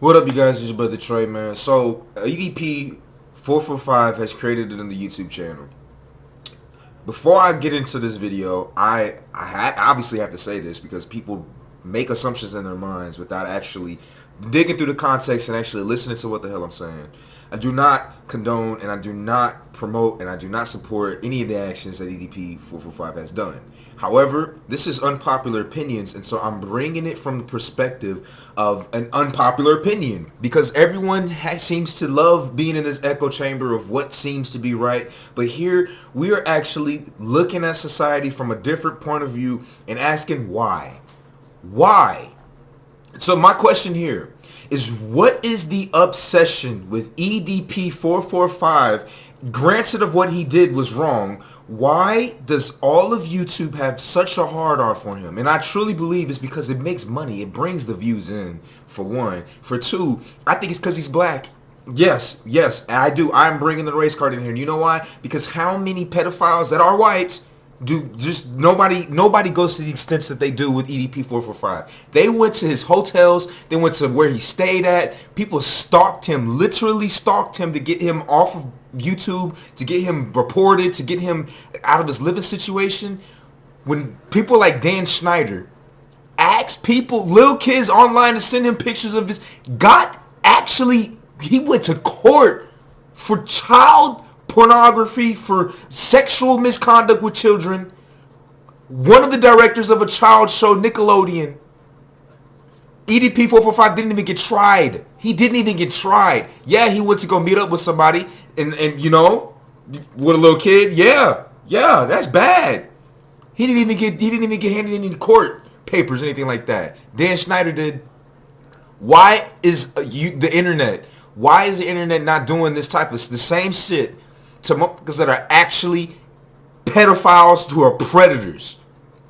What up, you guys? It's your brother Trey, man. So, EDP 445 has created it in the YouTube channel. Before I get into this video, I obviously have to say this because people make assumptions in their minds without actually digging through the context and actually listening to what the hell I'm saying. I do not condone and I do not promote and I do not support any of the actions that EDP 445 has done. However, this is unpopular opinions, and so I'm bringing it from the perspective of an unpopular opinion because everyone seems to love being in this echo chamber of what seems to be right. But here we are actually looking at society from a different point of view and asking why. Why? So my question here is, what is the obsession with EDP 445? Granted of what he did was wrong, why does all of YouTube have such a hard on for him? And I truly believe it's because it makes money. It brings the views in, for one. For two, I think it's because he's black. Yes, I do. I'm bringing the race card in here. And you know why? Because how many pedophiles that are white do just nobody goes to the extents that they do with EDP 445. They went to his hotels, they went to where he stayed at. People stalked him, literally stalked him to get him off of YouTube, to get him reported, to get him out of his living situation. When people like Dan Schneider asked people, little kids online, to send him pictures of his, he went to court for child pornography, for sexual misconduct with children. One of the directors of a child show, Nickelodeon, EDP 445 didn't even get tried. He didn't even get tried. Yeah, he went to go meet up with somebody and you know, with a little kid. Yeah, that's bad. He didn't even get handed any court papers or anything like that. Dan Schneider did. Why is the internet? Why is the internet not doing this type of the same shit to motherfuckers that are actually pedophiles, who are predators?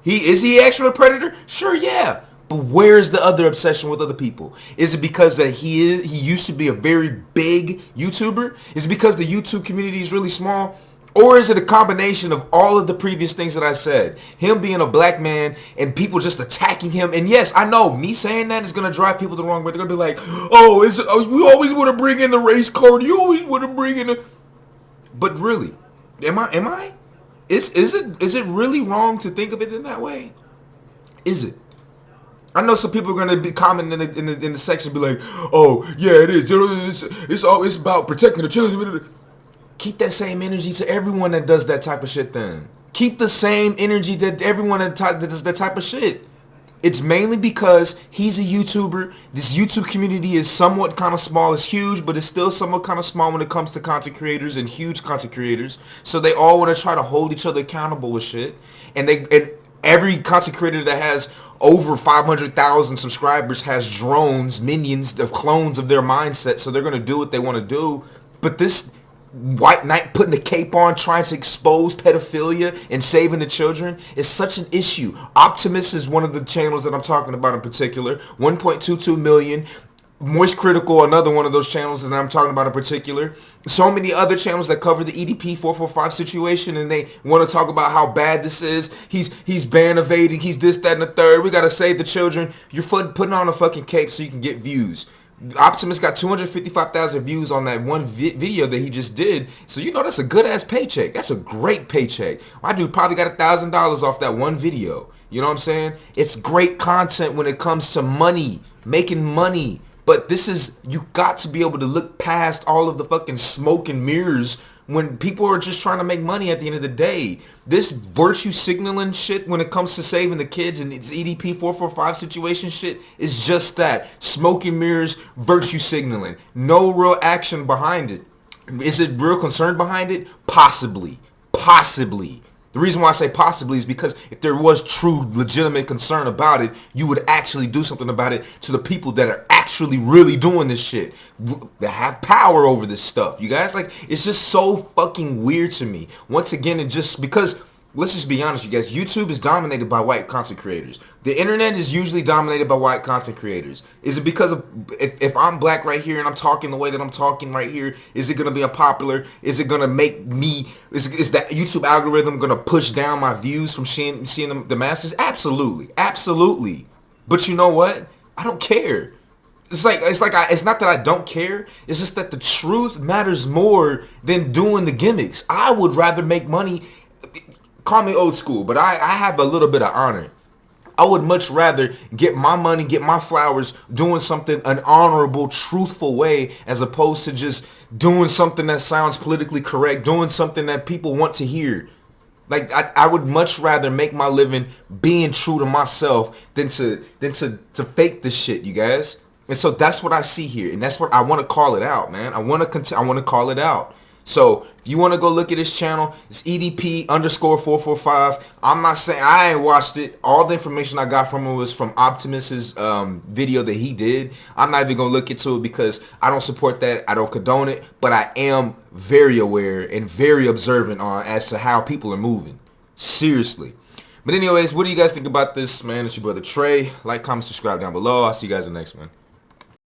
Is he actually a predator? Sure, yeah. But where's the other obsession with other people? Is it because that he used to be a very big YouTuber? Is it because the YouTube community is really small? Or is it a combination of all of the previous things that I said? Him being a black man and people just attacking him. And yes, I know me saying that is going to drive people the wrong way. They're going to be like, you always want to bring in the race card. You always want to bring in the... But really, am I? Is it really wrong to think of it in that way? Is it? I know some people are gonna be commenting in the section, be like, "Oh yeah, it is. It's about protecting the children." Keep that same energy to everyone that does that type of shit. Then keep the same energy that everyone that does that type of shit. It's mainly because he's a YouTuber. This YouTube community is somewhat kind of small. It's huge, but it's still somewhat kind of small when it comes to content creators and huge content creators. So they all want to try to hold each other accountable with shit. And every content creator that has over 500,000 subscribers has drones, minions, the clones of their mindset. So they're going to do what they want to do. But this white knight putting the cape on, trying to expose pedophilia and saving the children is such an issue. Optimus is one of the channels that I'm talking about in particular. 1.22 million. Moist Critical, another one of those channels that I'm talking about in particular. So many other channels that cover the EDP 445 situation, and they want to talk about how bad this is. He's ban evading. He's this, that, and the third. We got to save the children. You're putting on a fucking cape so you can get views. Optimus got 255,000 views on that one video that he just did. So you know that's a good ass paycheck. That's a great paycheck. My dude probably got $1,000 off that one video. You know what I'm saying? It's great content when it comes to money, making money. But this is, you got to be able to look past all of the fucking smoke and mirrors when people are just trying to make money at the end of the day. This virtue signaling shit when it comes to saving the kids and it's EDP 445 situation shit is just that. Smoke and mirrors, virtue signaling. No real action behind it. Is it real concern behind it? Possibly. The reason why I say possibly is because if there was true, legitimate concern about it, you would actually do something about it to the people that are actually really doing this shit, that have power over this stuff. You guys, like, it's just so fucking weird to me. Once again, it just, because let's just be honest, you guys. YouTube is dominated by white content creators. The internet is usually dominated by white content creators. Is it because of, if I'm black right here and I'm talking the way that I'm talking right here, is it going to be unpopular? Is it going to make me, is that YouTube algorithm going to push down my views from seeing the masses? Absolutely. Absolutely. But you know what? I don't care. it's not that I don't care. It's just that the truth matters more than doing the gimmicks. I would rather make money. Call me old school, but I have a little bit of honor. I would much rather get my money, get my flowers, doing something an honorable, truthful way, as opposed to just doing something that sounds politically correct, doing something that people want to hear. Like I would much rather make my living being true to myself than to fake this shit, you guys. And so that's what I see here, and that's what I want to call it out, man. I want to call it out. So if you want to go look at his channel, it's EDP _ 445. I'm not saying I ain't watched it. All the information I got from him was from Optimus's video that he did. I'm not even gonna look into it because I don't support that. I don't condone it. But I am very aware and very observant on as to how people are moving. Seriously. But anyways, what do you guys think about this, man? It's your brother Trey. Like, comment, subscribe down below. I'll see you guys in the next one.